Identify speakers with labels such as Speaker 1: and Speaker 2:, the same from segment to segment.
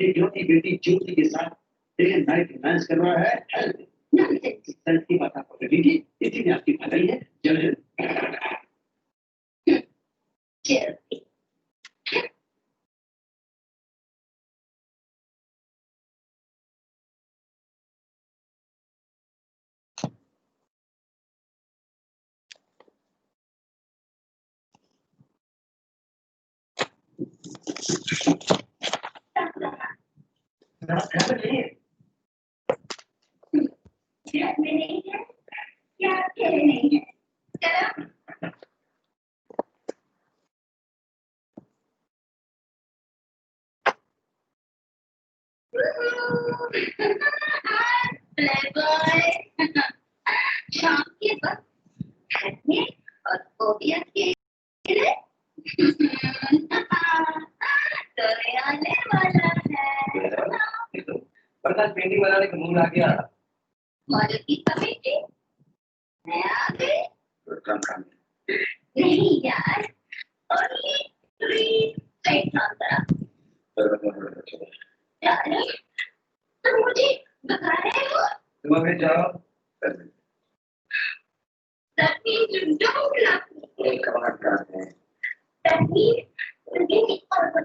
Speaker 1: एक ज्योति बेटी ज्योति के साथ देखिए नाइट डांस कर रहा है हेल्थ की बात आपको लगेगी इसी में आपकी भलाई है जय शाम के वक्त घर में और फोबिया खेले तो आने वाला है पता पेंटिंग बनाने का मूड आ गया मारुति का बेटे मैं आ गई नहीं यार और ये सही काम करा यार तुम मुझे बता रहे हो तुम अभी जाओ that means you don't love me एक बात करते हैं that means you're getting over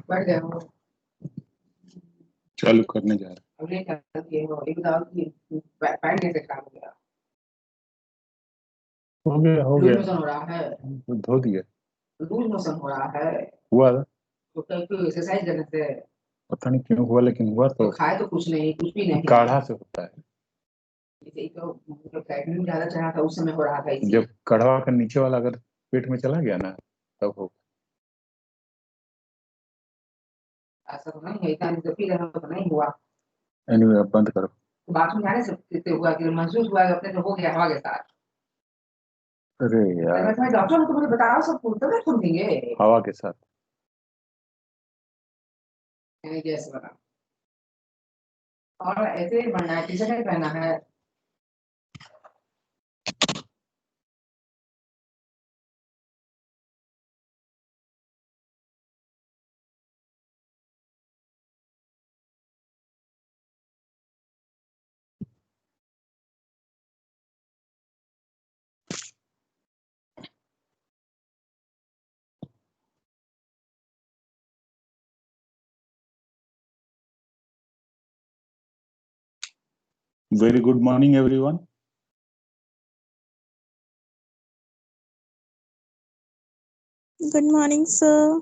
Speaker 1: बढ़ गया हो
Speaker 2: चालू करने जा रहा
Speaker 1: अब ये करती है वो एक दाव की पैंट कैसे खराब हो गया
Speaker 2: हो
Speaker 1: लूज
Speaker 2: गया
Speaker 1: मोशन हो रहा है
Speaker 2: धो दिया
Speaker 1: लूज मोशन हो रहा है
Speaker 2: हुआ था
Speaker 1: तो कल एक्सरसाइज करने से
Speaker 2: पता नहीं क्यों हुआ लेकिन हुआ
Speaker 1: तो खाए तो कुछ नहीं कुछ भी नहीं
Speaker 2: काढ़ा से होता है
Speaker 1: जैसे तो कैडमियम ज्यादा चढ़ा था उस समय हो रहा था इसी
Speaker 2: जब कढ़वा का नीचे वाला अगर पेट में चला गया ना तब हो
Speaker 1: ऐसा तो नहीं है इतना तो फिर तो नहीं हुआ
Speaker 2: एनीवे अब बंद करो
Speaker 1: बाथरूम जाने से हुआ कि महसूस हुआ कि अपने तो हो गया हवा के साथ
Speaker 2: अरे यार
Speaker 1: मैं डॉक्टर को मुझे बताओ सब पूछते हैं सुनेंगे
Speaker 2: हवा के साथ
Speaker 1: जैसे बना और ऐसे बनना है टी शर्ट पहना है
Speaker 2: Very good morning, everyone.
Speaker 3: Good morning, sir.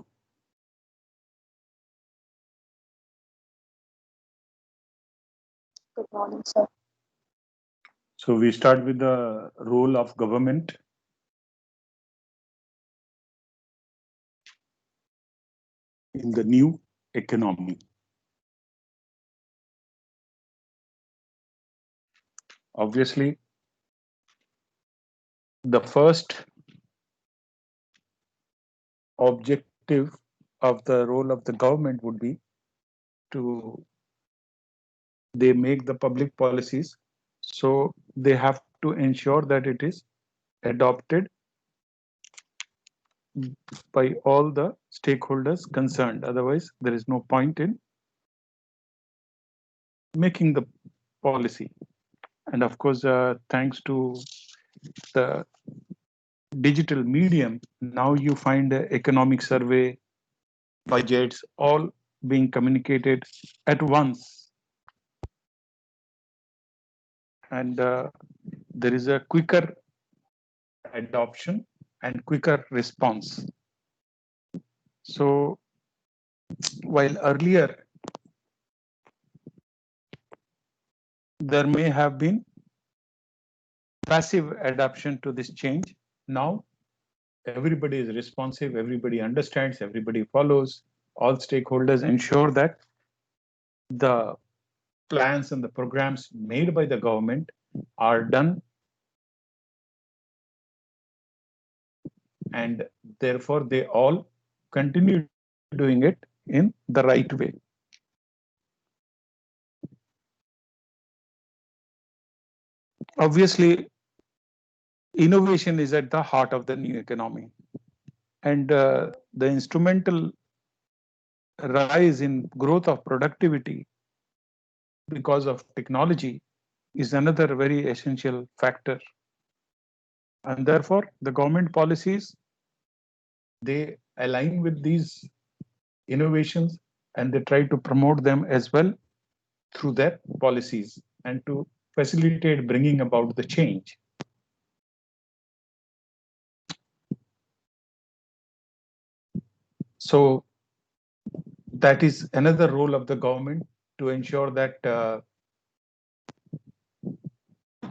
Speaker 4: Good morning, sir.
Speaker 2: So we start with the role of government. In the new economy. Obviously, the first objective of the role of the government would be to they make the public policies, so they have to ensure that it is adopted by all the stakeholders concerned. Otherwise, there is no point in making the policy. And of course, thanks to the digital medium, now you find economic survey, budgets, all being communicated at once. And there is a quicker adoption and quicker response. So while earlier there may have been passive adoption to this change, now everybody is responsive, everybody understands, everybody follows, all stakeholders ensure that the plans and the programs made by the government are done, and therefore they all continue doing it in the right way. Obviously, innovation is at the heart of the new economy, and the instrumental rise in growth of productivity because of technology is another very essential factor. And therefore, the government policies, they align with these innovations and they try to promote them as well through their policies and to facilitate bringing about the change. So that is another role of the government to ensure that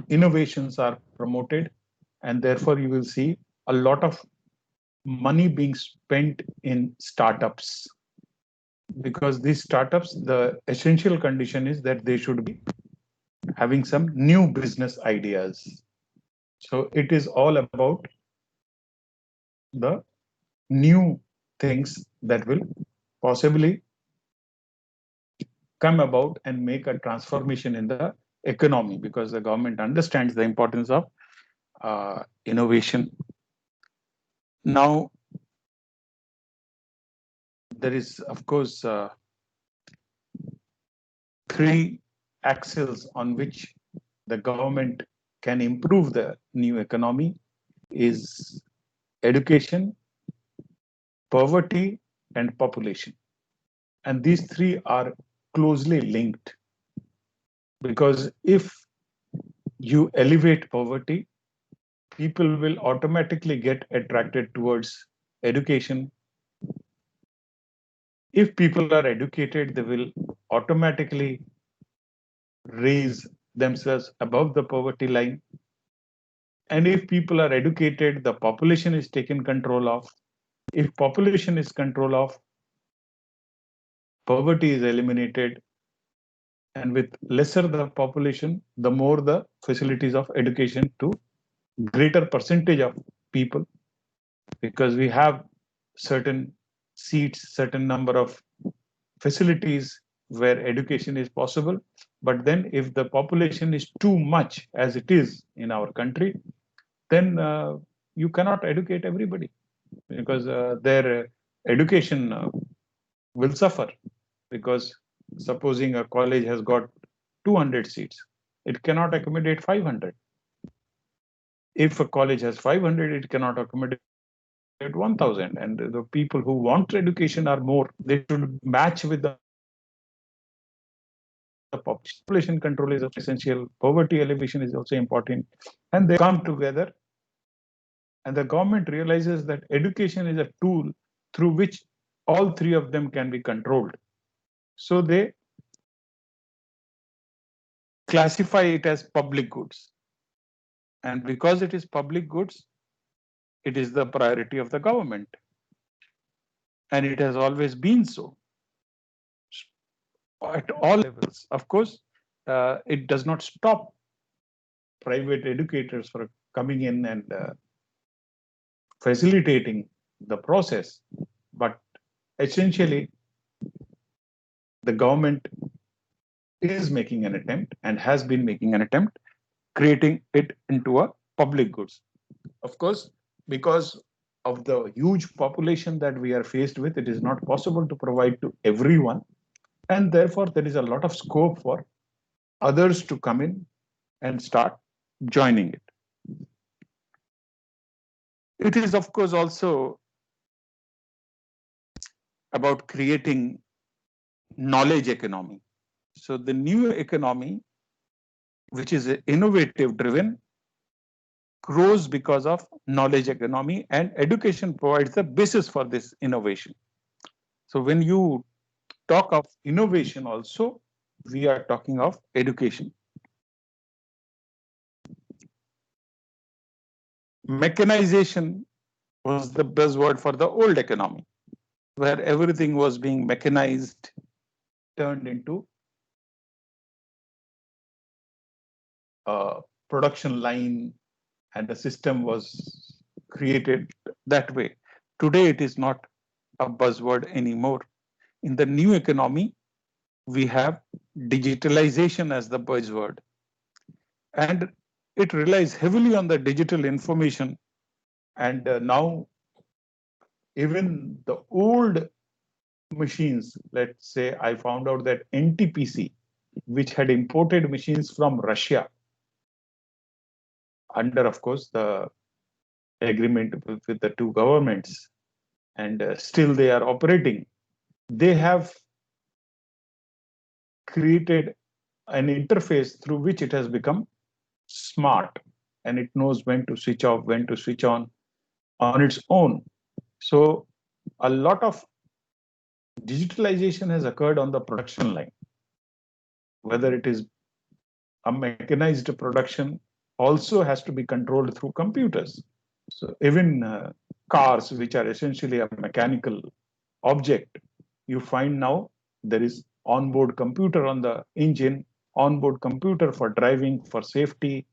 Speaker 2: innovations are promoted, and therefore you will see a lot of money being spent in startups, because these startups, the essential condition is that they should be having some new business ideas. So it is all about the new things that will possibly come about and make a transformation in the economy, because the government understands the importance of innovation. Now, there is, of course, three axes on which the government can improve the new economy is education, poverty, and population. And these three are closely linked, because if you elevate poverty, people will automatically get attracted towards education. If people are educated, they will automatically raise themselves above the poverty line. And if people are educated, the population is taken control of. If population is control of, poverty is eliminated. And with lesser the population, the more the facilities of education to greater percentage of people, because we have certain seats, certain number of facilities where education is possible. But then if the population is too much, as it is in our country, then you cannot educate everybody, because their education will suffer. Because supposing a college has got 200 seats, it cannot accommodate 500. If a college has 500, it cannot accommodate 1,000. And the people who want education are more. They should match with the population control is essential. Poverty elevation is also important. And they come together. And the government realizes that education is a tool through which all three of them can be controlled. So they classify it as public goods. And because it is public goods, it is the priority of the government. And it has always been so at all levels. Of course, it does not stop private educators from coming in and facilitating the process. But essentially, the government is making an attempt and has been making an attempt creating it into a public goods. Of course, because of the huge population that we are faced with, it is not possible to provide to everyone. And therefore, there is a lot of scope for others to come in and start joining it. It is, of course, also about creating knowledge economy. So the new economy, which is innovative driven, grows because of knowledge economy, and education provides the basis for this innovation. So when you talk of innovation also, we are talking of education. Mechanization was the buzzword for the old economy, where everything was being mechanized, turned into a production line, and the system was created that way. Today, it is not a buzzword anymore. In the new economy, we have digitalization as the buzzword. And it relies heavily on the digital information. And now, even the old machines, let's say I found out that NTPC, which had imported machines from Russia, under, of course, the agreement with the two governments, and still they are operating, they have created an interface through which it has become smart, and it knows when to switch off, when to switch on its own. So a lot of digitalization has occurred on the production line, whether it is a mechanized production also has to be controlled through computers. So even cars, which are essentially a mechanical object, you find now there is onboard computer on the engine, onboard computer for driving, for safety.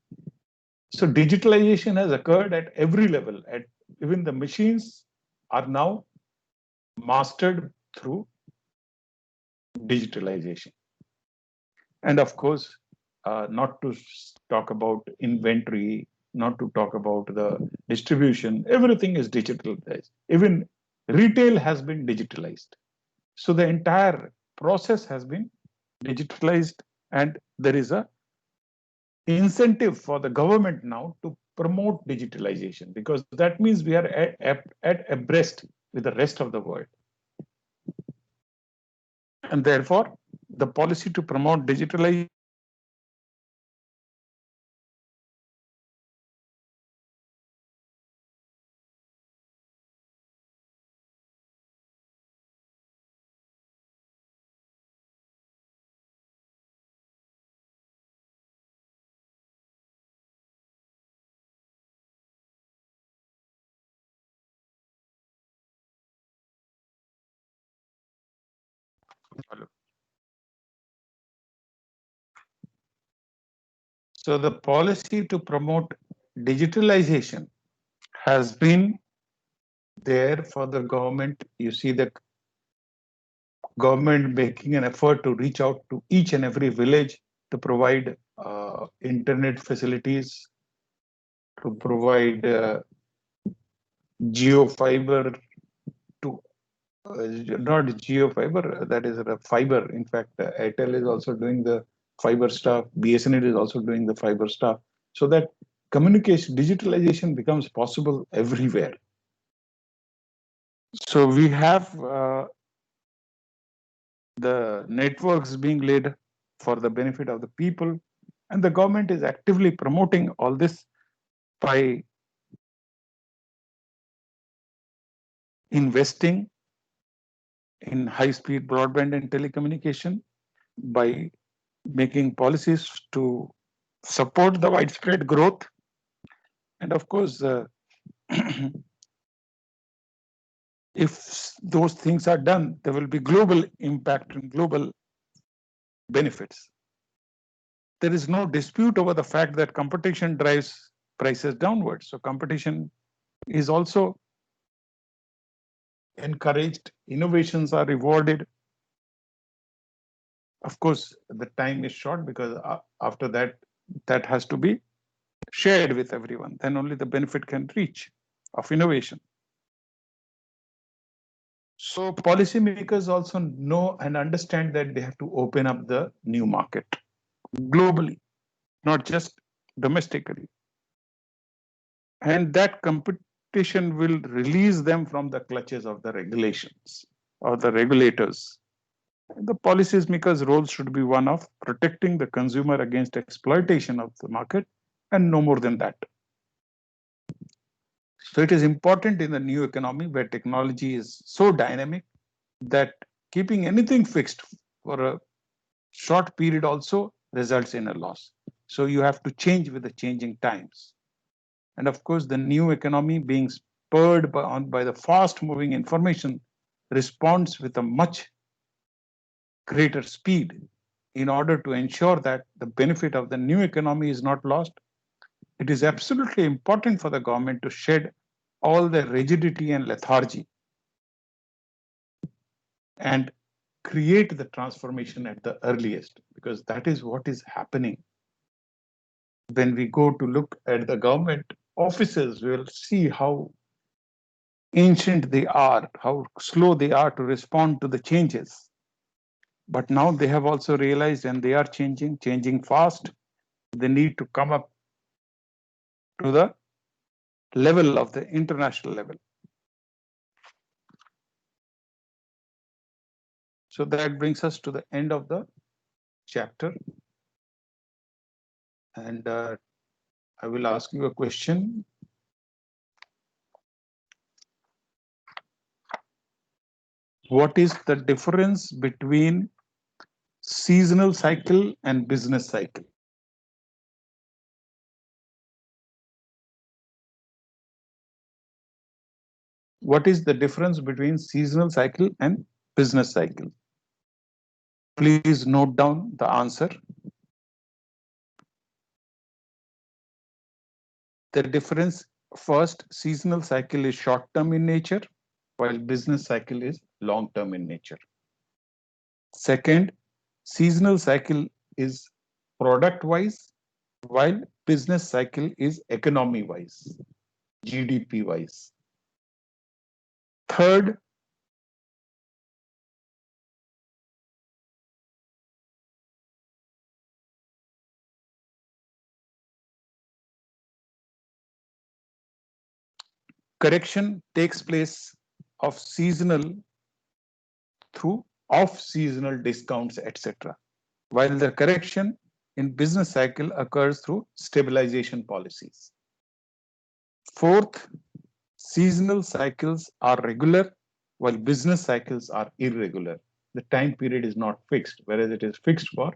Speaker 2: So digitalization has occurred at every level. At even the machines are now mastered through digitalization. And of course, not to talk about inventory, not to talk about the distribution, everything is digitalized. Even retail has been digitalized. So the entire process has been digitalized, and there is a incentive for the government now to promote digitalization, because that means we are at abreast with the rest of the world. And therefore, the policy to promote digitalization So the policy to promote digitalization has been there for the government. You see the government making an effort to reach out to each and every village to provide internet facilities, to provide geo-fiber to not geo-fiber, that is a fiber. In fact, Airtel is also doing the fiber stuff. BSNL is also doing the fiber stuff, so that communication, digitalization becomes possible everywhere. So we have the networks being laid for the benefit of the people, and the government is actively promoting all this by investing in high-speed broadband and telecommunication, by making policies to support the widespread growth. And of course, if those things are done, there will be global impact and global benefits. There is no dispute over the fact that competition drives prices downwards. So competition is also encouraged, innovations are rewarded. Of course, the time is short, because after that, that has to be shared with everyone. Then only the benefit can reach of innovation. So policymakers also know and understand that they have to open up the new market globally, not just domestically. And that competition will release them from the clutches of the regulations or the regulators. The policymakers' role should be one of protecting the consumer against exploitation of the market, and no more than that. So it is important in the new economy, where technology is so dynamic, that keeping anything fixed for a short period also results in a loss. So you have to change with the changing times. And of course, the new economy, being spurred by the fast moving information, responds with a much greater speed. In order to ensure that the benefit of the new economy is not lost, it is absolutely important for the government to shed all the rigidity and lethargy and create the transformation at the earliest, because that is what is happening. When we go to look at the government offices, we'll see how ancient they are, how slow they are to respond to the changes. But now they have also realized, and they are changing fast. They need to come up to the level of the international level. So that brings us to the end of the chapter. And I will ask you a question. What is the difference between seasonal cycle and business cycle? What is the difference between seasonal cycle and business cycle? Please note down the answer. The difference: first, seasonal cycle is short-term in nature, while business cycle is long-term in nature. Second, seasonal cycle is product-wise, while business cycle is economy-wise, GDP-wise. Third, correction takes place of seasonal through off-seasonal discounts, etc., while the correction in business cycle occurs through stabilization policies. Fourth, seasonal cycles are regular, while business cycles are irregular. The time period is not fixed, whereas it is fixed for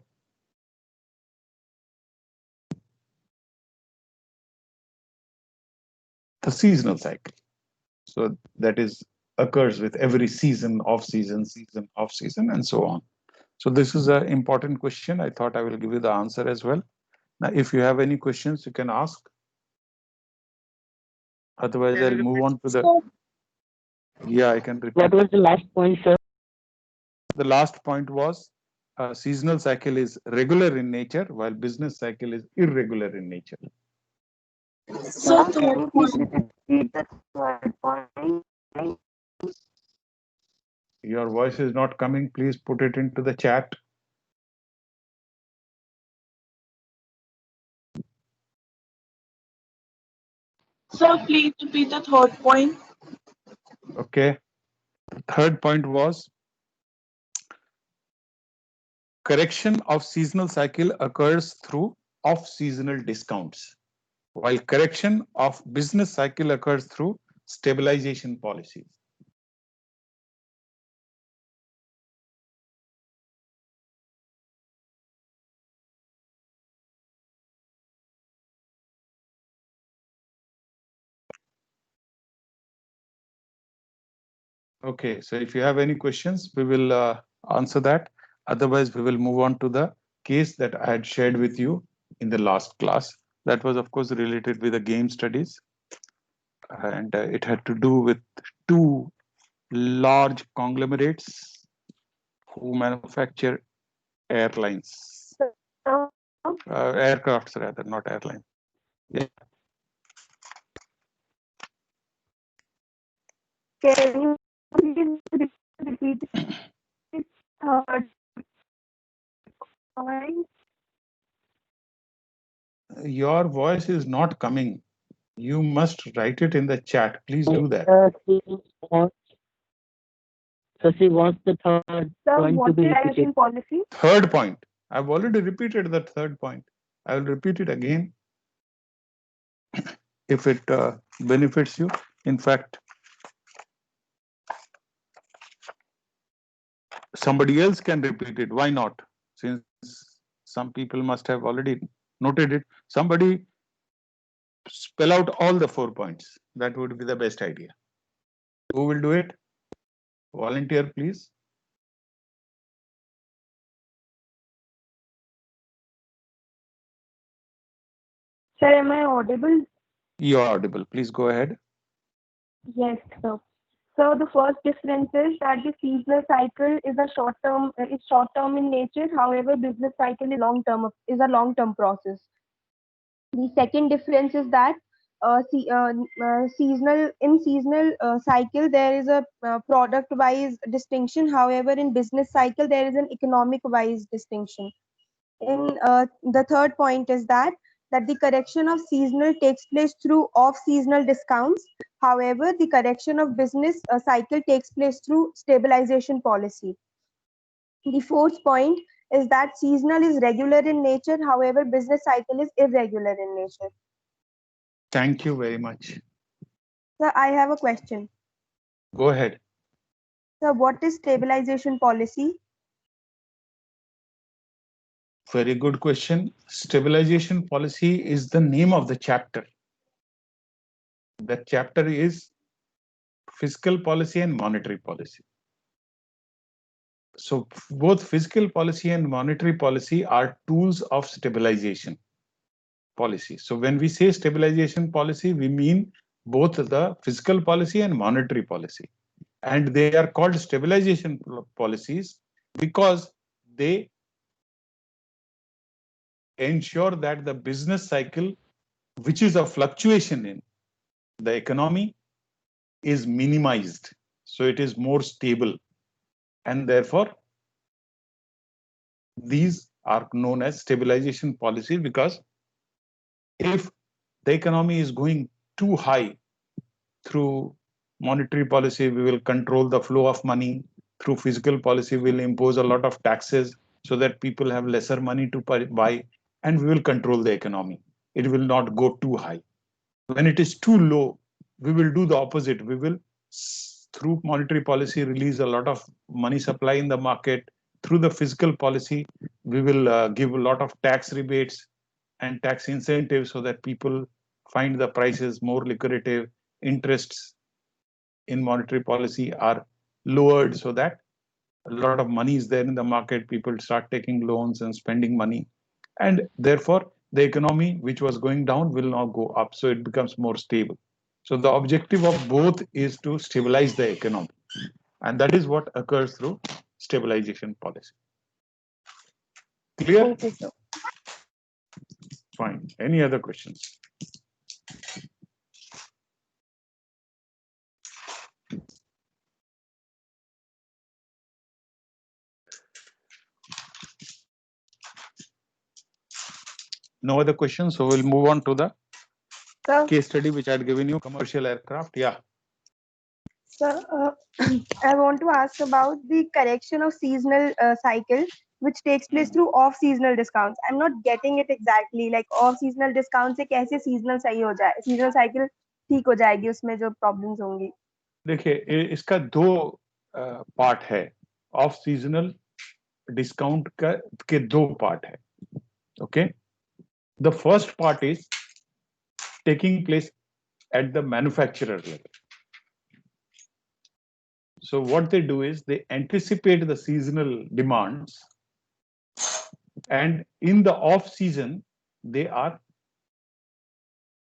Speaker 2: the seasonal cycle. So that is occurs with every season, off season, off season, and so on. So this is an important question. I thought I will give you the answer as well. Now, if you have any questions, you can ask. Otherwise, I'll move on to the. Yeah, I can repeat.
Speaker 4: What was the last point, sir?
Speaker 2: The last point was seasonal cycle is regular in nature, while business cycle is irregular in nature.
Speaker 3: So
Speaker 4: Can you please repeat the third point?
Speaker 2: Your voice is not coming. Please put it into the chat.
Speaker 3: Sir, please repeat the third point.
Speaker 2: Okay. The third point was correction of seasonal cycle occurs through off-seasonal discounts, while correction of business cycle occurs through stabilization policies. Okay, so if you have any questions, we will answer that. Otherwise, we will move on to the case that I had shared with you in the last class. That was, of course, related with the game studies. And it had to do with two large conglomerates who manufacture airlines, aircrafts rather, not airlines. Yeah.
Speaker 4: Can you please repeat the third point?
Speaker 2: Your voice is not coming. You must write it in the chat. Please do that.
Speaker 4: So she wants the third point to be repeated.
Speaker 3: Policy?
Speaker 2: Third point. I've already repeated the third point. I will repeat it again if it benefits you. In fact, somebody else can repeat it. Why not? Since some people must have already noted it. Somebody spell out all the 4 points. That would be the best idea. Who will do it? Volunteer, please.
Speaker 3: Sir, am I audible?
Speaker 2: You're audible. Please go ahead.
Speaker 3: Yes, sir.
Speaker 5: So the first difference is that the seasonal cycle is a short term in nature. However, business cycle is a long term process. The second difference is that seasonal cycle there is a product wise distinction. However, in business cycle there is an economic wise distinction. In the third point is that the correction of seasonal takes place through off seasonal discounts. However, the correction of business cycle takes place through stabilization policy. The fourth point is that seasonal is regular in nature. However, business cycle is irregular in nature.
Speaker 2: Thank you very much.
Speaker 5: Sir, I have a question.
Speaker 2: Go ahead.
Speaker 5: Sir, what is stabilization policy?
Speaker 2: Very good question. Stabilization policy is the name of the chapter. That chapter is fiscal policy and monetary policy. So both fiscal policy and monetary policy are tools of stabilization policy. So when we say stabilization policy, we mean both the fiscal policy and monetary policy. And they are called stabilization policies because they ensure that the business cycle, which is a fluctuation in the economy, is minimized. So it is more stable. And therefore, these are known as stabilization policies because if the economy is going too high, through monetary policy, we will control the flow of money. Through fiscal policy, we will impose a lot of taxes so that people have lesser money to buy, and we will control the economy. It will not go too high. When it is too low, we will do the opposite. We will, through monetary policy, release a lot of money supply in the market. Through the fiscal policy, we will give a lot of tax rebates and tax incentives so that people find the prices more lucrative. Interests in monetary policy are lowered so that a lot of money is there in the market. People start taking loans and spending money. And therefore, the economy, which was going down, will now go up. So it becomes more stable. So the objective of both is to stabilize the economy. And that is what occurs through stabilization policy. Clear?
Speaker 5: Okay, sir.
Speaker 2: Fine. Any other questions? No other questions. So we'll move on to the case study which I had given you, commercial aircraft. Yeah.
Speaker 5: Sir, I want to ask about the correction of seasonal cycle, which takes place through off-seasonal discounts. I'm not getting it exactly. Like off-seasonal discounts से कैसे seasonal सही हो जाए, seasonal cycle ठीक हो जाएगी, उसमें जो problems होंगी.
Speaker 2: देखिए, इसका दो पार्ट है. ऑफ सीजनल डिस्काउंट के दो पार्ट है. Okay, the first part is taking place at the manufacturer level. So what they do is they anticipate the seasonal demands, and in the off season they are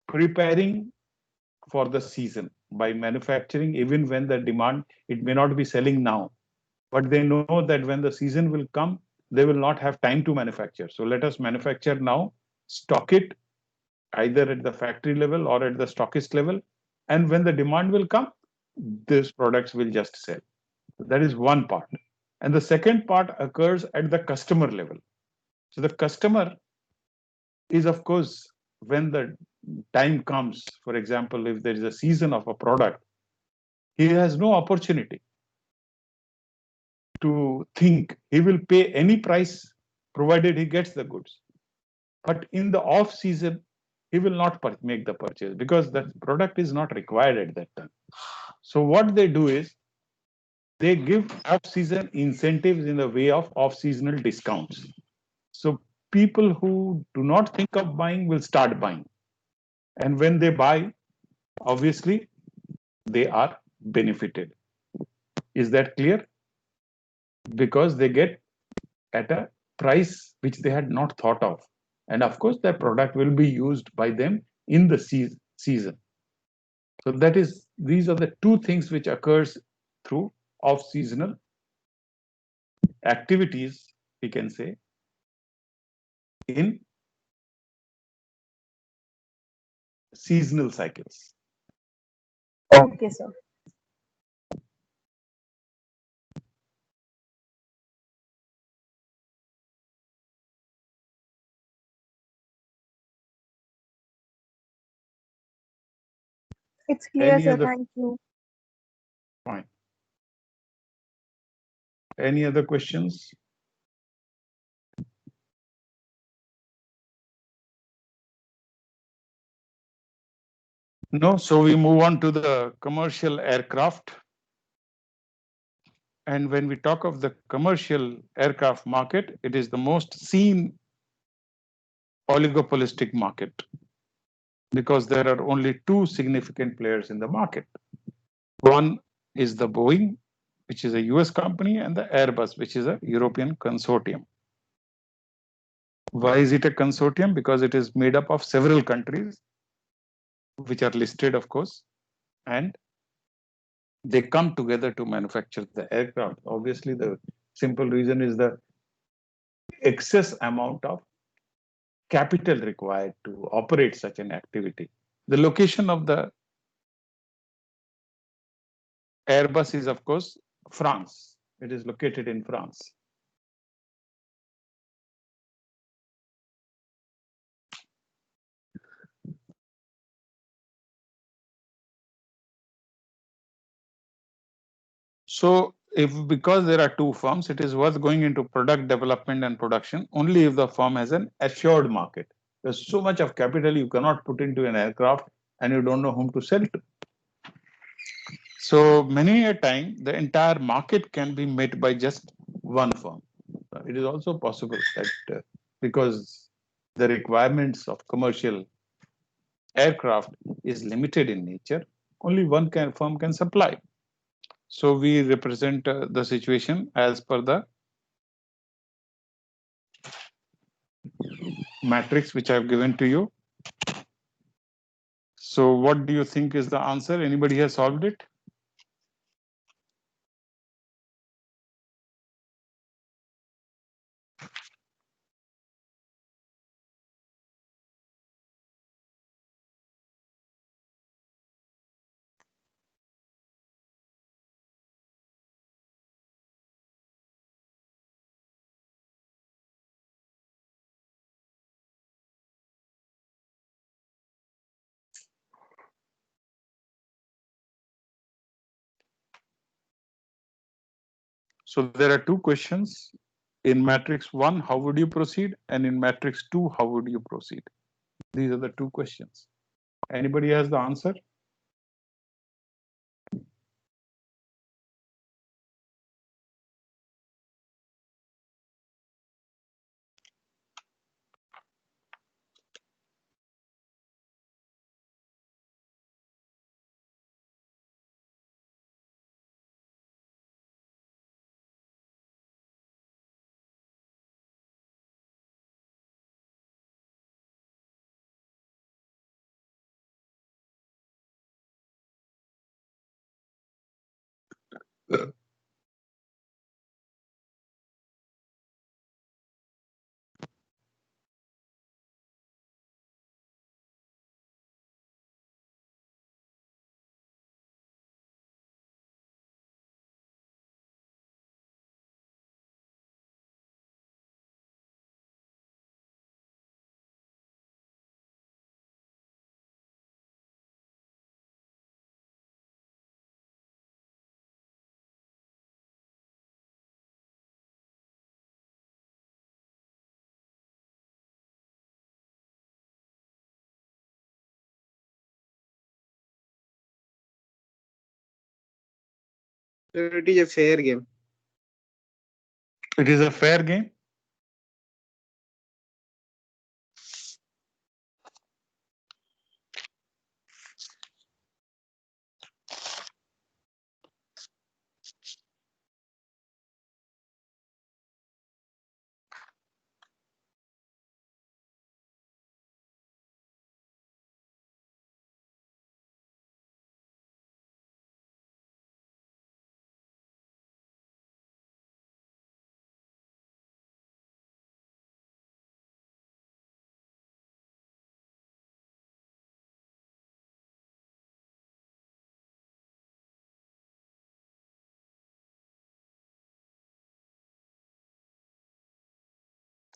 Speaker 2: preparing for the season by manufacturing. Even when the demand, it may not be selling now, but they know that when the season will come, they will not have time to manufacture. So let us manufacture now, stock it either at the factory level or at the stockist level, and when the demand will come, these products will just sell. That is one part. And the second part occurs at the customer level. So the customer is, of course, when the time comes, for example, if there is a season of a product, he has no opportunity to think. He will pay any price provided he gets the goods. But in the off season, he will not make the purchase because that product is not required at that time. So what they do is they give off-season incentives in the way of off-seasonal discounts. So people who do not think of buying will start buying. And when they buy, obviously, they are benefited. Is that clear? Because they get at a price which they had not thought of. And of course, that product will be used by them in the season. So these are the two things which occurs through off-seasonal activities, we can say, in seasonal cycles.
Speaker 5: Okay, sir. It's clear,
Speaker 2: Any
Speaker 5: sir.
Speaker 2: other
Speaker 5: Thank you.
Speaker 2: point? Any other questions? No, so we move on to the commercial aircraft. And when we talk of the commercial aircraft market, it is the most seen oligopolistic market because there are only two significant players in the market. One is the Boeing, which is a US company, and the Airbus, which is a European consortium. Why is it a consortium? Because it is made up of several countries, which are listed, of course, and they come together to manufacture the aircraft. Obviously, the simple reason is the excess amount of capital required to operate such an activity. The location of the Airbus is, of course, France. It is located in France. So if because there are two firms, it is worth going into product development and production only if the firm has an assured market. There's so much of capital you cannot put into an aircraft and you don't know whom to sell to. So many a time the entire market can be met by just one firm. It is also possible that because the requirements of commercial aircraft is limited in nature, only one firm can supply. So we represent the situation as per the matrix which I've given to you. So what do you think is the answer? Anybody has solved it? So there are two questions. In matrix 1, how would you proceed? And in matrix 2, how would you proceed? These are the two questions. Anybody has the answer?
Speaker 6: It is a fair game.
Speaker 2: It is a fair game.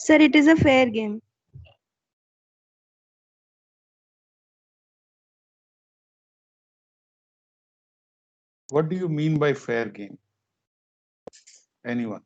Speaker 5: Sir, it is a fair game.
Speaker 2: What do you mean by fair game? Anyone?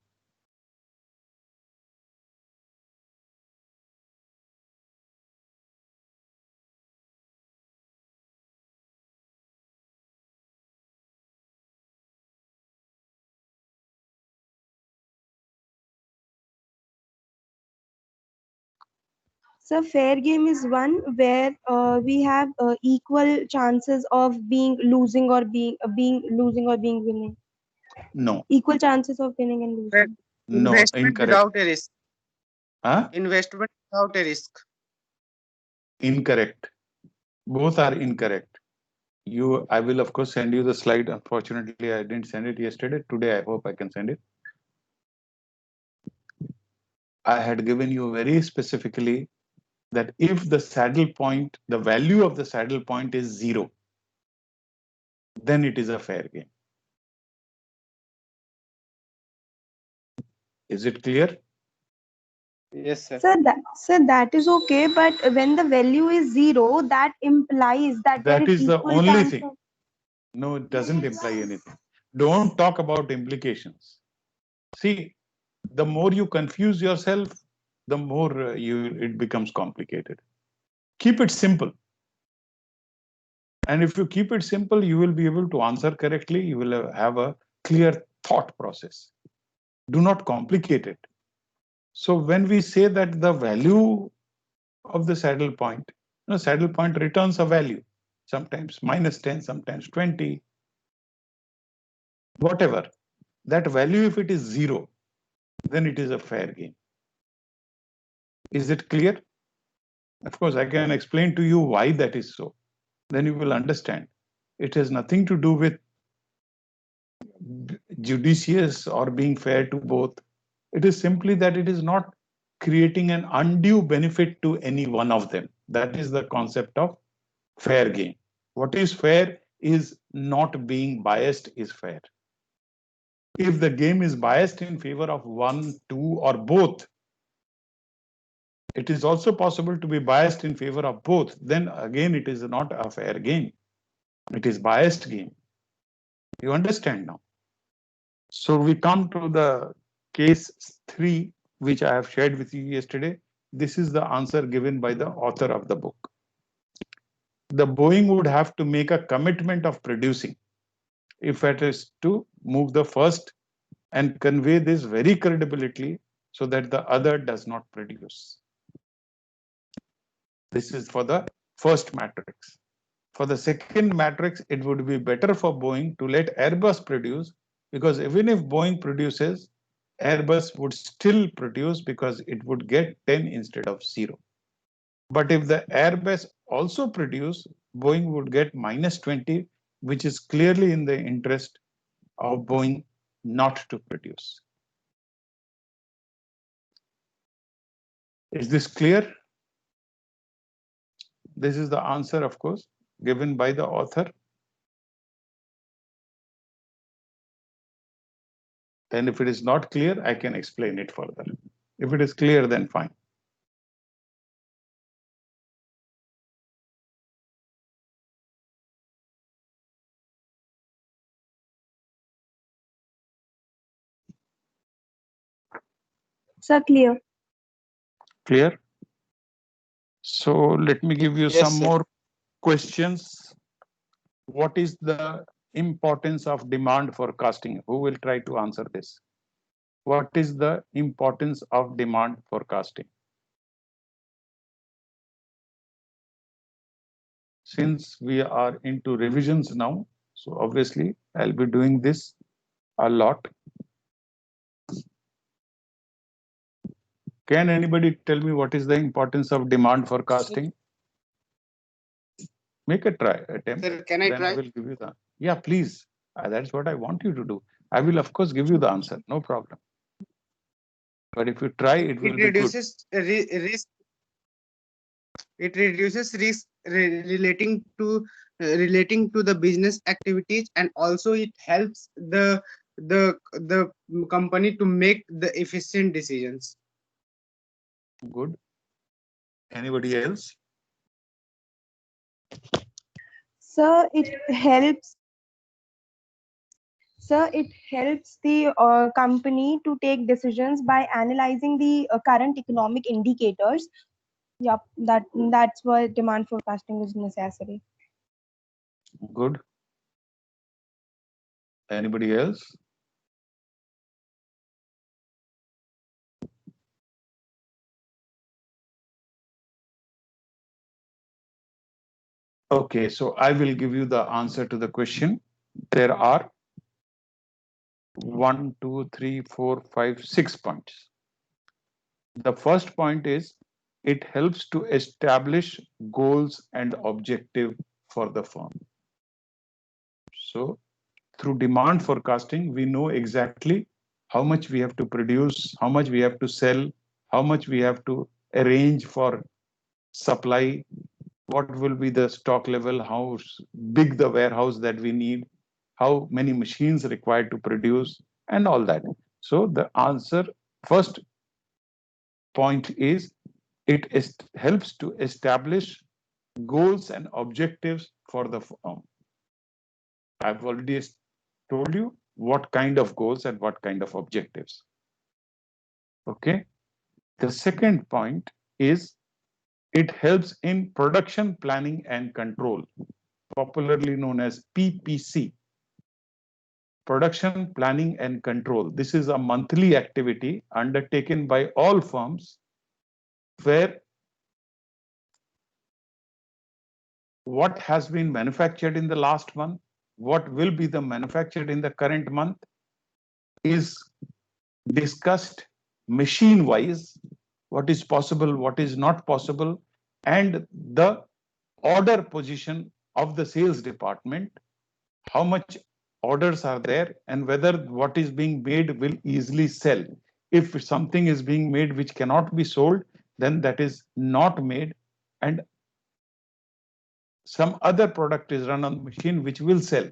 Speaker 5: So fair game is one where we have equal chances of being losing or being losing or being winning.
Speaker 2: No,
Speaker 5: Equal chances of winning and losing.
Speaker 2: no,
Speaker 6: Investment
Speaker 2: incorrect.
Speaker 6: without a risk.
Speaker 2: Huh?
Speaker 6: Investment without a risk.
Speaker 2: Incorrect. Both are incorrect. I will of course send you the slide. Unfortunately, I didn't send it yesterday. Today, I hope I can send it. I had given you very specifically that if the saddle point, the value of the saddle point is 0, then it is a fair game. Is it clear?
Speaker 6: Yes, sir.
Speaker 5: Sir, that is okay, but when the value is 0, that implies that there
Speaker 2: That
Speaker 5: is
Speaker 2: is the
Speaker 5: equal
Speaker 2: only
Speaker 5: chance
Speaker 2: thing.
Speaker 5: of.
Speaker 2: No, it doesn't imply anything. Don't talk about implications. See, the more you confuse yourself, the more it becomes complicated. Keep it simple. And if you keep it simple, you will be able to answer correctly. You will have a clear thought process. Do not complicate it. So when we say that the value of the saddle point, saddle point returns a value, sometimes -10, sometimes 20, whatever. That value, if it is 0, then it is a fair game. Is it clear? Of course, I can explain to you why that is so. Then you will understand. It has nothing to do with judicious or being fair to both. It is simply that it is not creating an undue benefit to any one of them. That is the concept of fair game. What is fair is not being biased is fair. If the game is biased in favor of one, two, or both, it is also possible to be biased in favor of both. Then again, it is not a fair game. It is biased game. You understand now? So we come to the case 3, which I have shared with you yesterday. This is the answer given by the author of the book. The Boeing would have to make a commitment of producing if it is to move the first and convey this very credibility so that the other does not produce. This is for the first matrix. For the second matrix, it would be better for Boeing to let Airbus produce, because even if Boeing produces, Airbus would still produce because it would get 10 instead of 0. But if the Airbus also produce, Boeing would get -20, which is clearly in the interest of Boeing not to produce. Is this clear? This is the answer, of course, given by the author. And if it is not clear, I can explain it further. If it is clear, then fine.
Speaker 5: Sir, clear.
Speaker 2: Clear? So let me give you
Speaker 6: Yes,
Speaker 2: some
Speaker 6: sir.
Speaker 2: more questions. What is the importance of demand forecasting? Who will try to answer this? What is the importance of demand forecasting? Since we are into revisions now, so obviously I'll be doing this a lot. Can anybody tell me what is the importance of demand forecasting? Make a try attempt.
Speaker 6: Sir, can I
Speaker 2: Then
Speaker 6: try?
Speaker 2: I will give you the. Yeah, please. That's what I want you to do. I will of course give you the answer. No problem. But if you try, it will
Speaker 6: It
Speaker 2: be good.
Speaker 6: reduces risk. It reduces risk relating to the business activities, and also it helps the company to make the efficient decisions.
Speaker 2: Good. Anybody else?
Speaker 5: Sir, it helps. Sir, it helps the company to take decisions by analyzing the current economic indicators. Yep, that's why demand forecasting is necessary.
Speaker 2: Good. Anybody else? Okay, so I will give you the answer to the question. There are 1, 2, 3, 4, 5, 6 points. The first point is it helps to establish goals and objective for the firm. So through demand forecasting, we know exactly how much we have to produce, how much we have to sell, how much we have to arrange for supply, what will be the stock level, how big the warehouse that we need, how many machines required to produce, and all that. So the answer, first point is, helps to establish goals and objectives for the firm. I've already told you what kind of goals and what kind of objectives. Okay. The second point is it helps in production planning and control, popularly known as PPC. Production planning and control. This is a monthly activity undertaken by all firms where what has been manufactured in the last month, what will be the manufactured in the current month is discussed machine wise, what is possible, what is not possible, and the order position of the sales department, how much orders are there, and whether what is being made will easily sell. If something is being made which cannot be sold, then that is not made, and some other product is run on the machine which will sell.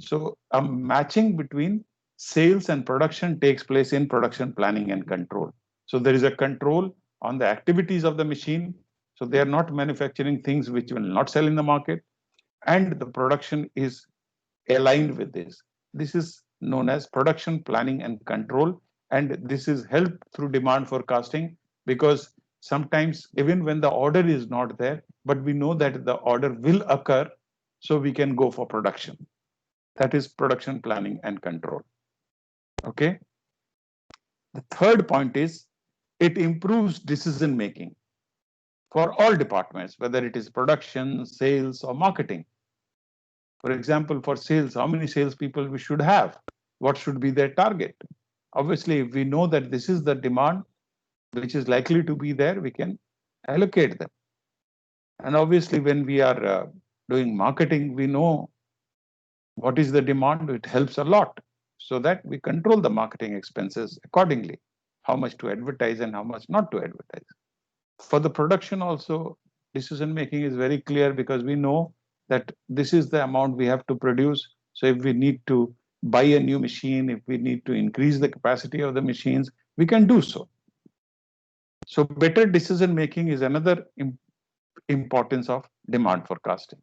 Speaker 2: So a matching between sales and production takes place in production planning and control. So there is a control on the activities of the machine. So they are not manufacturing things which will not sell in the market, and the production is aligned with this. This is known as production planning and control, and this is helped through demand forecasting, because sometimes even when the order is not there, but we know that the order will occur, so we can go for production. That is production planning and control. Okay. The third point is it improves decision making for all departments, whether it is production, sales, or marketing. For example, for sales, how many salespeople we should have? What should be their target? Obviously, if we know that this is the demand which is likely to be there, we can allocate them. And obviously, when we are doing marketing, we know what is the demand. It helps a lot, so that we control the marketing expenses accordingly, how much to advertise and how much not to advertise. For the production also, decision making is very clear, because we know that this is the amount we have to produce. So if we need to buy a new machine, if we need to increase the capacity of the machines, we can do so. So better decision making is another importance of demand forecasting.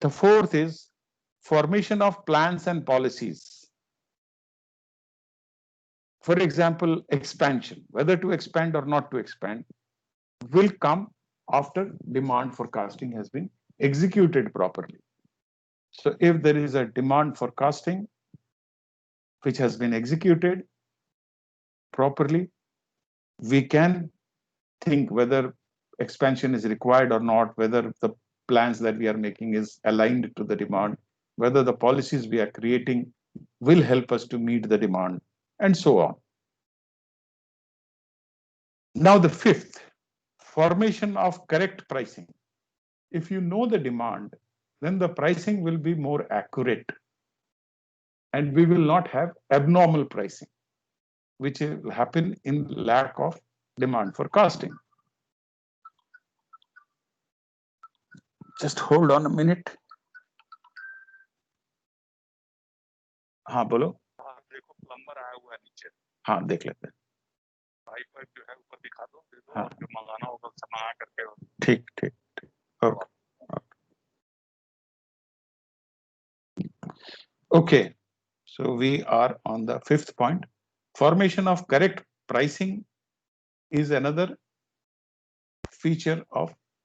Speaker 2: The fourth is formation of plans and policies. For example, expansion, whether to expand or not to expand, will come after demand forecasting has been executed properly. So if there is a demand forecasting which has been executed properly, we can think whether expansion is required or not, whether the plans that we are making is aligned to the demand, whether the policies we are creating will help us to meet the demand, and so on. Now the fifth, formation of correct pricing. If you know the demand, then the pricing will be more accurate, and we will not have abnormal pricing, which will happen in lack of demand forecasting. Just hold on a minute. हाँ बोलो. देखो plumber आया हुआ है नीचे. हाँ देख लेते हैं. हाँ। ठीक ठीक ठीक okay okay so we are on the fifth point. Formation of correct pricing is another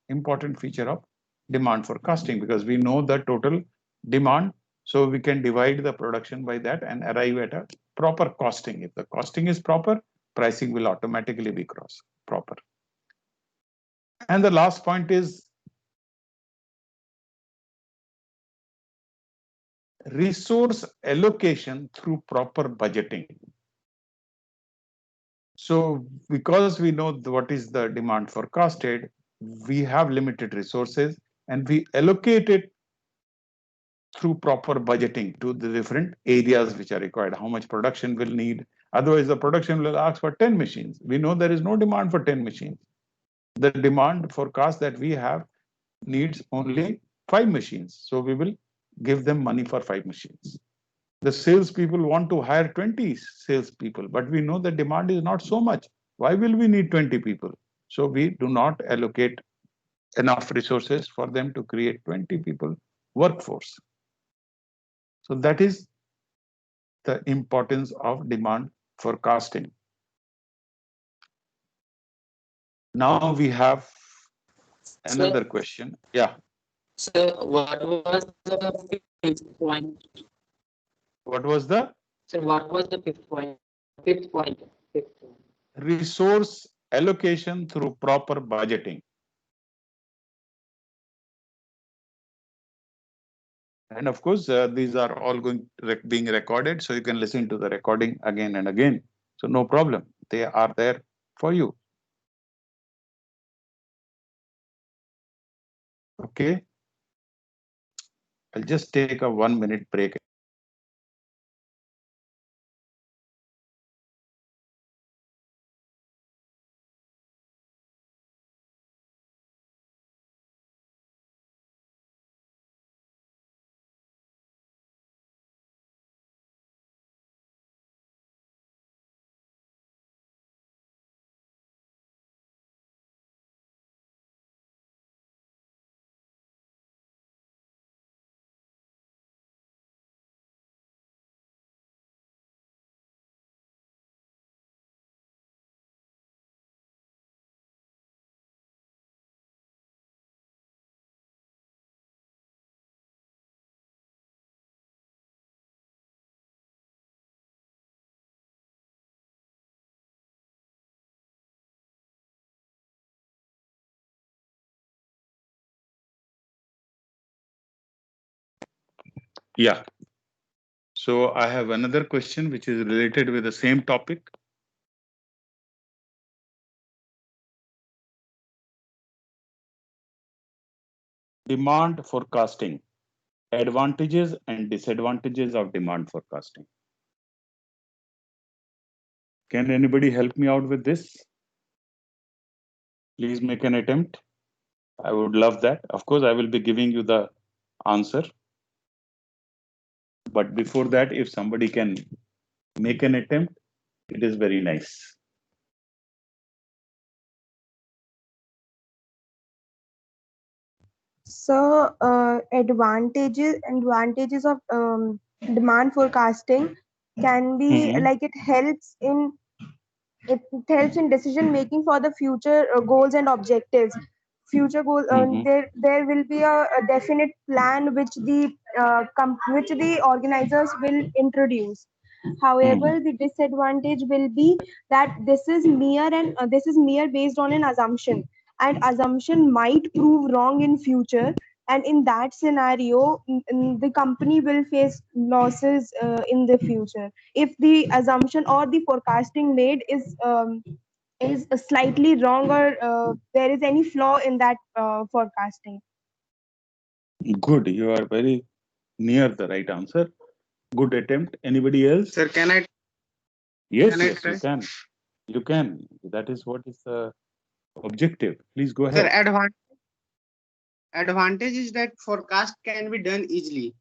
Speaker 2: important feature of demand forecasting, because we know the total demand, so we can divide the production by that and arrive at a proper costing. If the costing is proper, pricing will automatically be proper. And the last point is resource allocation through proper budgeting. So because we know what is the demand forecasted, we have limited resources and we allocate it through proper budgeting to the different areas which are required, how much production will need. Otherwise, the production will ask for 10 machines. We know there is no demand for 10 machines. The demand forecast that we have needs only 5 machines. So we will give them money for 5 machines. The salespeople want to hire 20 salespeople, but we know the demand is not so much. Why will we need 20 people? So we do not allocate enough resources for them to create 20 people workforce. So that is the importance of demand forecasting. Now we have another question. Yeah.
Speaker 4: So what was the fifth point?
Speaker 2: What was the?
Speaker 4: So what was the fifth point? Fifth point.
Speaker 2: Resource allocation through proper budgeting. And of course, these are all being recorded, so you can listen to the recording again and again. So no problem, they are there for you. Okay, I'll just take a 1-minute break. Yeah. So I have another question which is related with the same topic. Demand forecasting, advantages and disadvantages of demand forecasting. Can anybody help me out with this? Please make an attempt. I would love that. Of course, I will be giving you the answer. But before that, if somebody can make an attempt, it is very nice.
Speaker 5: So advantages of demand forecasting can be like it helps in decision making for the future goals and objectives. Future goal there will be a definite plan which the organizers will introduce. However, the disadvantage will be that this is mere based on an assumption, and assumption might prove wrong in future. And in that scenario, the company will face losses in the future if the assumption or the forecasting made is slightly wrong, or there is any flaw in that forecasting.
Speaker 2: Good, you are very near the right answer. Good attempt. Anybody else?
Speaker 6: Sir, can I?
Speaker 2: Yes,
Speaker 6: Can I
Speaker 2: yes,
Speaker 6: try?
Speaker 2: you can. You can. That is what is the objective. Please go
Speaker 6: Sir,
Speaker 2: ahead.
Speaker 6: advantage is that forecast can be done easily,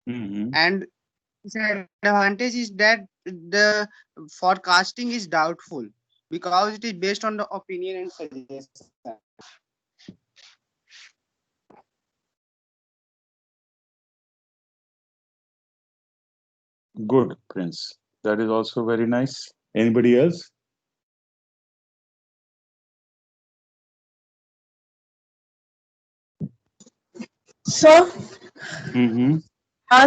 Speaker 6: and disadvantage is that the forecasting is doubtful. because it is based on the opinion and suggestion.
Speaker 2: Good, Prince. That is also very nice. Anybody else?
Speaker 3: So,
Speaker 2: Mm-hmm.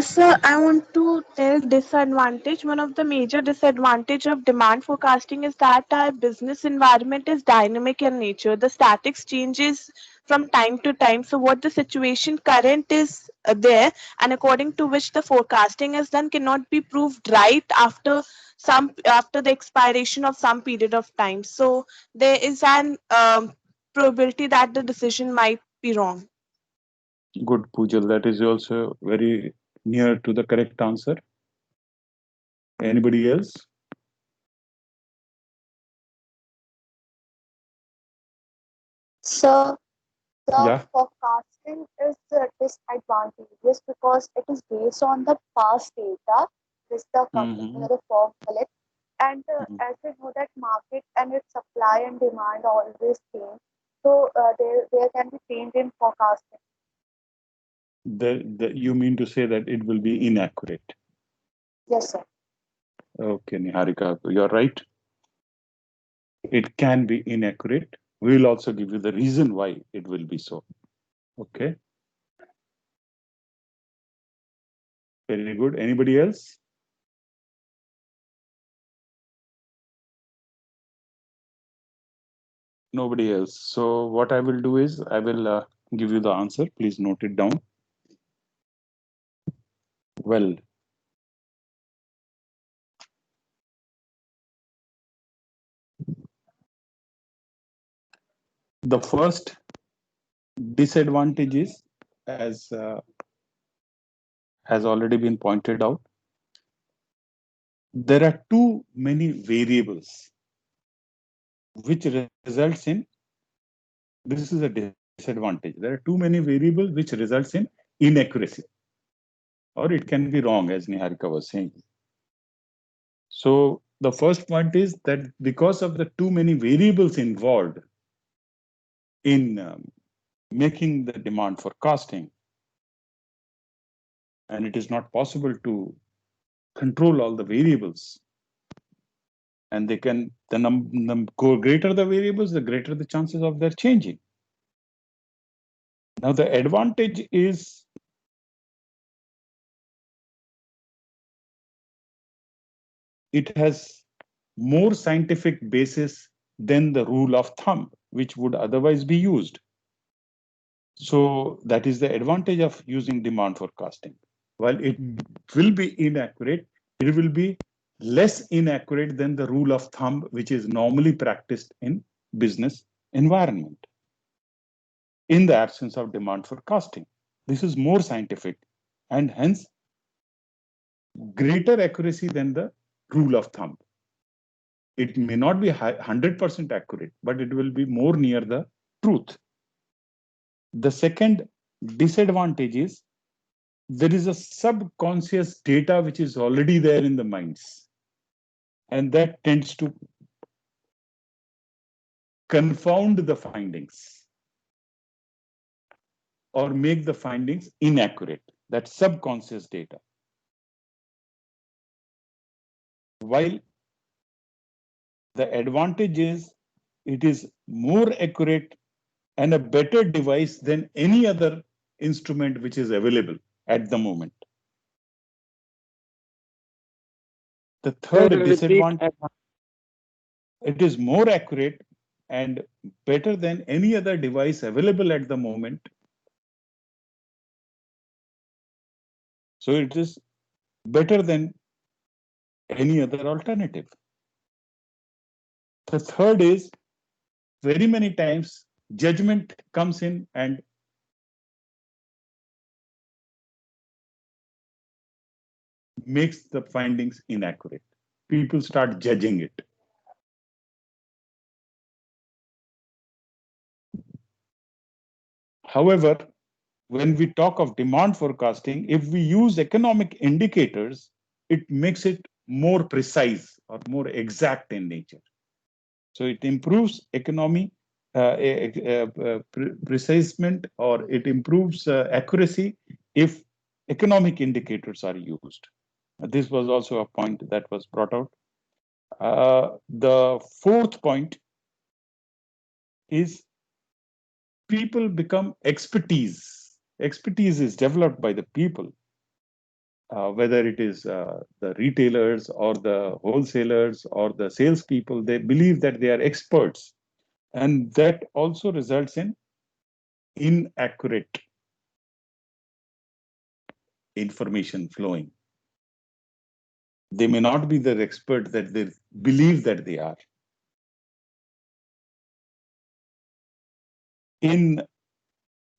Speaker 3: sir, I want to tell disadvantage. One of the major disadvantage of demand forecasting is that our business environment is dynamic in nature. The statics changes from time to time. So what the situation current is there, and according to which the forecasting is done, cannot be proved right after the expiration of some period of time. So there is an probability that the decision might be wrong.
Speaker 2: Good, Pujal. That is also very near to the correct answer. Anybody else?
Speaker 7: So the
Speaker 2: Yeah.
Speaker 7: forecasting is disadvantageous because it is based on the past data which the company
Speaker 2: Mm-hmm.
Speaker 7: or the firm collects. And
Speaker 2: Mm-hmm.
Speaker 7: as we know that market and its supply and demand always change. So there can be change in forecasting.
Speaker 2: You mean to say that it will be inaccurate?
Speaker 7: Yes, sir.
Speaker 2: Okay, Niharika, you're right. It can be inaccurate. We will also give you the reason why it will be so. Okay, very good. Anybody else? Nobody else. So what I will do is I will give you the answer. Please note it down. Well, the first disadvantage is, as has already been pointed out, there are too many variables which results in, this is a disadvantage. There are too many variables which results in inaccuracy, or it can be wrong, as Niharika was saying. So the first point is that because of the too many variables involved in making the demand forecasting, and it is not possible to control all the variables, and they can, the greater the variables, the greater the chances of their changing. Now the advantage is it has more scientific basis than the rule of thumb, which would otherwise be used. So that is the advantage of using demand forecasting. While it will be inaccurate, it will be less inaccurate than the rule of thumb, which is normally practiced in business environment. In the absence of demand forecasting, this is more scientific and hence greater accuracy than the rule of thumb. It may not be 100% accurate, but it will be more near the truth. The second disadvantage is there is a subconscious data which is already there in the minds, and that tends to confound the findings or make the findings inaccurate. That subconscious data. While the advantage is it is more accurate and a better device than any other instrument which is available at the moment. The third disadvantage, it is more accurate and better than any other device available at the moment. So it is better than any other alternative. The third is very many times judgment comes in and makes the findings inaccurate. People start judging it. However, when we talk of demand forecasting, if we use economic indicators, it makes it more precise or more exact in nature. So it improves economy, precisement, or it improves accuracy if economic indicators are used. This was also a point that was brought out. The fourth point is people become expertise. Expertise is developed by the people, whether it is the retailers or the wholesalers or the salespeople. They believe that they are experts, and that also results in inaccurate information flowing. They may not be the expert that they believe that they are. In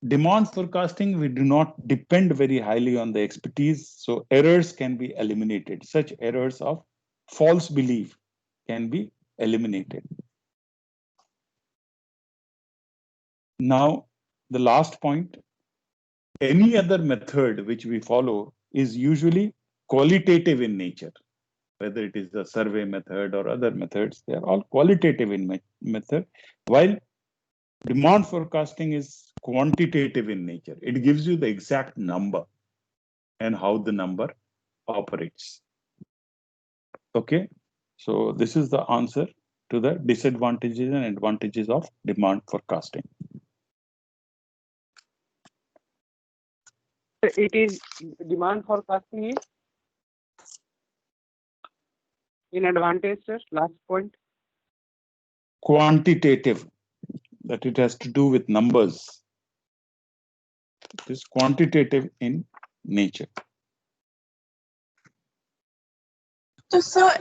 Speaker 2: demand forecasting, we do not depend very highly on the expertise, so errors can be eliminated. Such errors of false belief can be eliminated. Now, the last point, any other method which we follow is usually qualitative in nature. Whether it is the survey method or other methods, they are all qualitative in method, while demand forecasting is quantitative in nature. It gives you the exact number and how the number operates. Okay, so this is the answer to the disadvantages and advantages of demand forecasting.
Speaker 6: It is demand forecasting is in advantage, sir. Last point.
Speaker 2: Quantitative, that it has to do with numbers. It is quantitative in nature.
Speaker 3: So,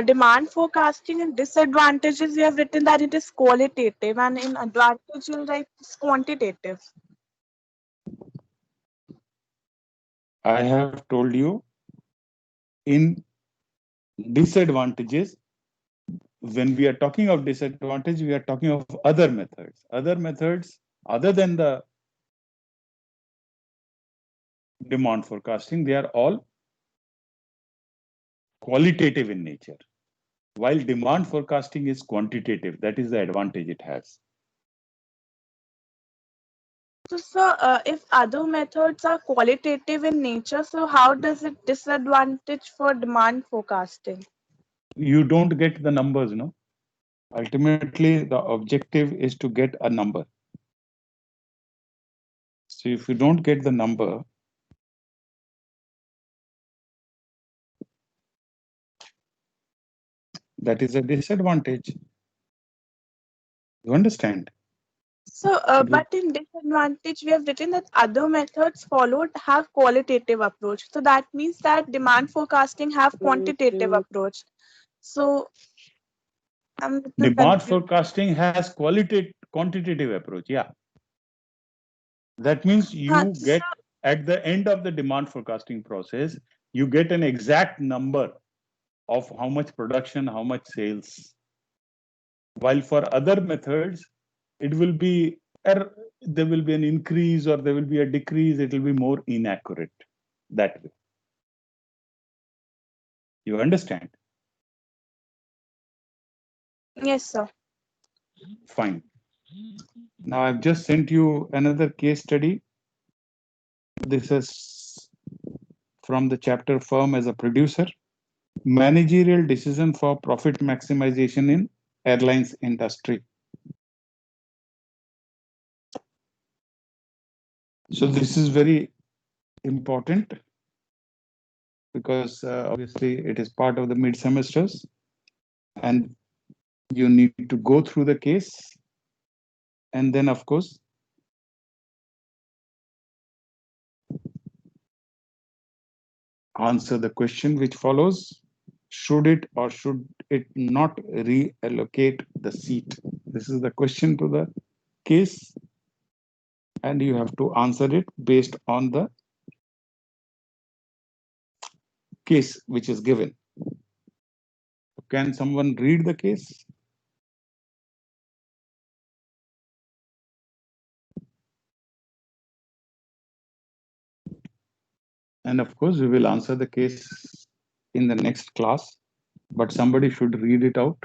Speaker 3: demand forecasting and disadvantages, you have written that it is qualitative, and in advantage, you write it's quantitative.
Speaker 2: I have told you in disadvantages, when we are talking of disadvantage, we are talking of other methods. Other methods other than the demand forecasting, they are all qualitative in nature, while demand forecasting is quantitative. That is the advantage it has.
Speaker 3: So, if other methods are qualitative in nature, so how does it disadvantage for demand forecasting?
Speaker 2: You don't get the numbers, no? Ultimately, the objective is to get a number. So if you don't get the number, that is a disadvantage. You understand?
Speaker 3: So, but in disadvantage, we have written that other methods followed have qualitative approach. So that means that demand forecasting have quantitative approach. So, I'm a little
Speaker 2: Demand
Speaker 3: confused.
Speaker 2: forecasting has quantitative approach. Yeah. That means you
Speaker 3: So,
Speaker 2: get at the end of the demand forecasting process, you get an exact number of how much production, how much sales. While for other methods, it will be there will be an increase or there will be a decrease. It will be more inaccurate that way. You understand?
Speaker 3: yes, sir.
Speaker 2: Fine. Now I've just sent you another case study. This is from the chapter Firm as a Producer. Managerial decision for profit maximization in airlines industry. So this is very important because obviously it is part of the mid semesters and you need to go through the case, and then of course answer the question which follows. Should it or should it not reallocate the seat? This is the question to the case, and you have to answer it based on the case which is given. Can someone read the case? And of course, we will answer the case in the next class, but somebody should read it out.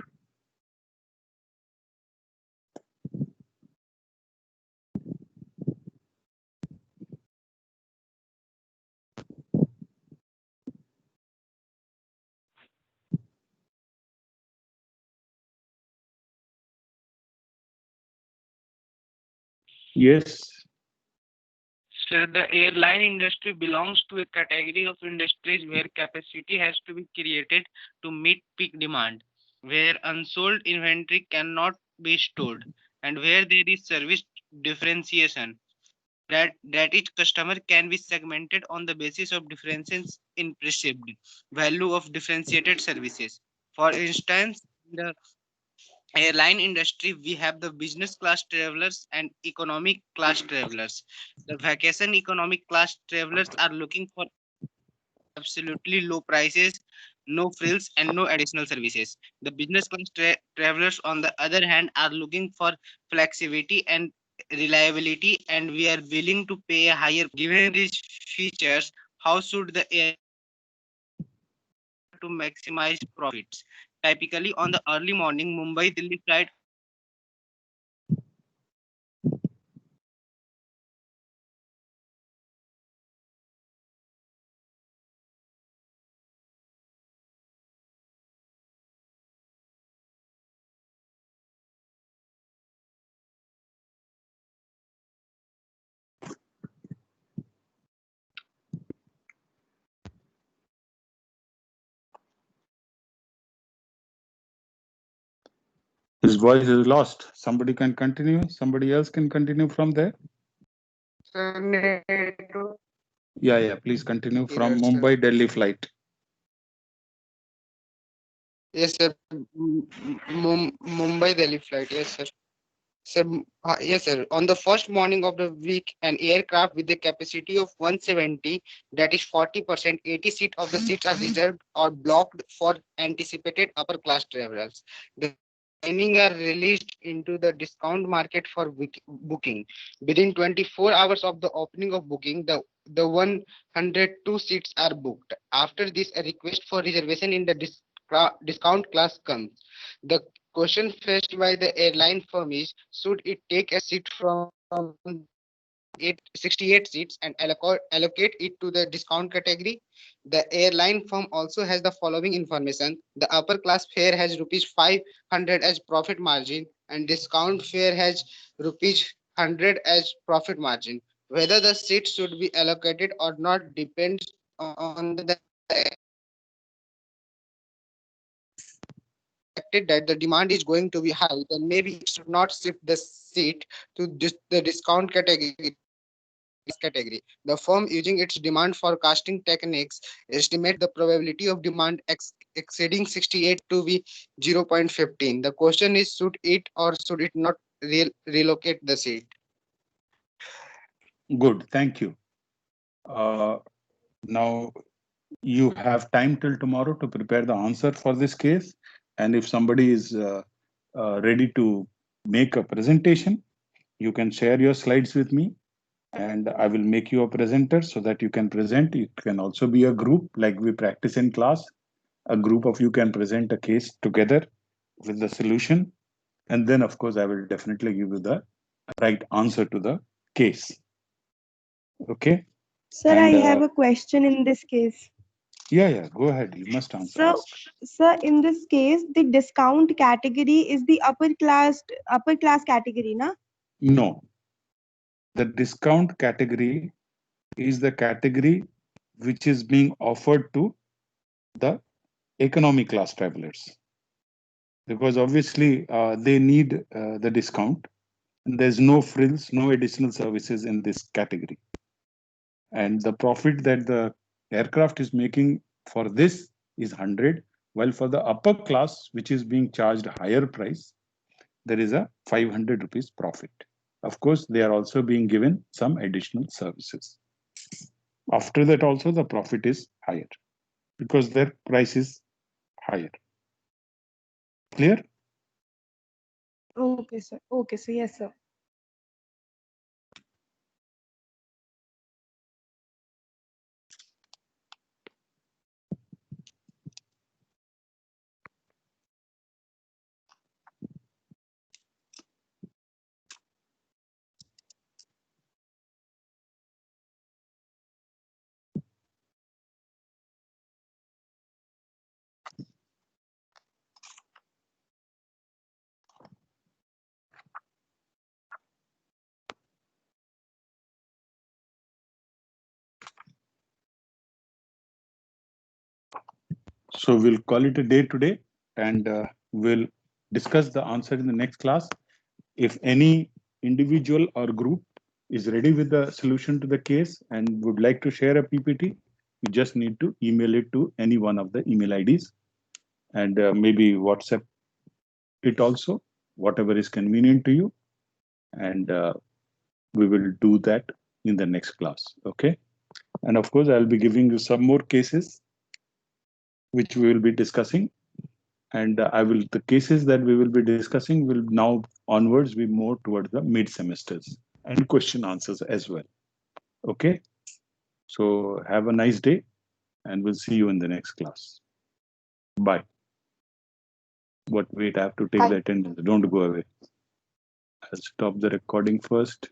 Speaker 2: Yes.
Speaker 6: So the airline industry belongs to a category of industries where capacity has to be created to meet peak demand, where unsold inventory cannot be stored, and where there is service differentiation. That each customer can be segmented on the basis of differences in perceived value of differentiated services. For instance, in the airline industry, we have the business class travelers and economic class travelers. The vacation economic class travelers are looking for absolutely low prices, no frills, and no additional services. The business class travelers, on the other hand, are looking for flexibility and reliability, and we are willing to pay a higher. Given these features, how should the air to maximize profits? Typically, on the early morning Mumbai Delhi flight,
Speaker 2: His voice is lost. Somebody can continue. Somebody else can continue from there.
Speaker 6: so network
Speaker 2: Yeah. Please continue
Speaker 6: error,
Speaker 2: from
Speaker 6: sir.
Speaker 2: Mumbai Delhi flight.
Speaker 6: Yes, sir. Mumbai Delhi flight. Yes, sir. Sir, yes, sir. On the first morning of the week, an aircraft with a capacity of 170, that is 40%, 80 seat of the seats are reserved or blocked for anticipated upper class travelers. The remaining are released into the discount market for booking. Within 24 hours of the opening of booking, the 102 seats are booked. After this, a request for reservation in the discount class comes. The question faced by the airline firm is, should it take a seat from 68 seats and allocate it to the discount category? The airline firm also has the following information. The upper class fare has rupees 500 as profit margin and discount fare has rupees 100 as profit margin. Whether the seat should be allocated or not depends on the that the demand is going to be high, then maybe it should not shift the seat to the discount category. The firm, using its demand forecasting techniques, estimate the probability of demand exceeding 68 to be 0.15. The question is, should it or should it not relocate the seat?
Speaker 2: Good. Thank you. Now you have time till tomorrow to prepare the answer for this case. And if somebody is ready to make a presentation, you can share your slides with me and I will make you a presenter so that you can present. It can also be a group like we practice in class. A group of you can present a case together with the solution. And then, of course, I will definitely give you the right answer to the case. Okay?
Speaker 5: Sir,
Speaker 2: And,
Speaker 5: I have a question in this case.
Speaker 2: Yeah, go ahead. You must answer.
Speaker 5: So, sir, in this case, the discount category is the upper class category, na?
Speaker 2: No, the discount category is the category which is being offered to the economy class travelers. Because obviously they need the discount. And there's no frills, no additional services in this category. And the profit that the aircraft is making for this is 100, while for the upper class, which is being charged higher price, there is a 500 rupees profit. Of course, they are also being given some additional services. After that also the profit is higher because their price is higher. Clear?
Speaker 5: Okay, sir. Okay, sir. Yes, sir.
Speaker 2: So we'll call it a day today, and we'll discuss the answer in the next class. If any individual or group is ready with the solution to the case and would like to share a PPT, you just need to email it to any one of the email IDs, and maybe WhatsApp it also, whatever is convenient to you. And we will do that in the next class. Okay. And of course, I'll be giving you some more cases which we will be discussing. And the cases that we will be discussing will now onwards be more towards the mid semesters and question answers as well. Okay. So have a nice day, and we'll see you in the next class. Bye. But wait, I have to take the attendance. Don't go away. I'll stop the recording first.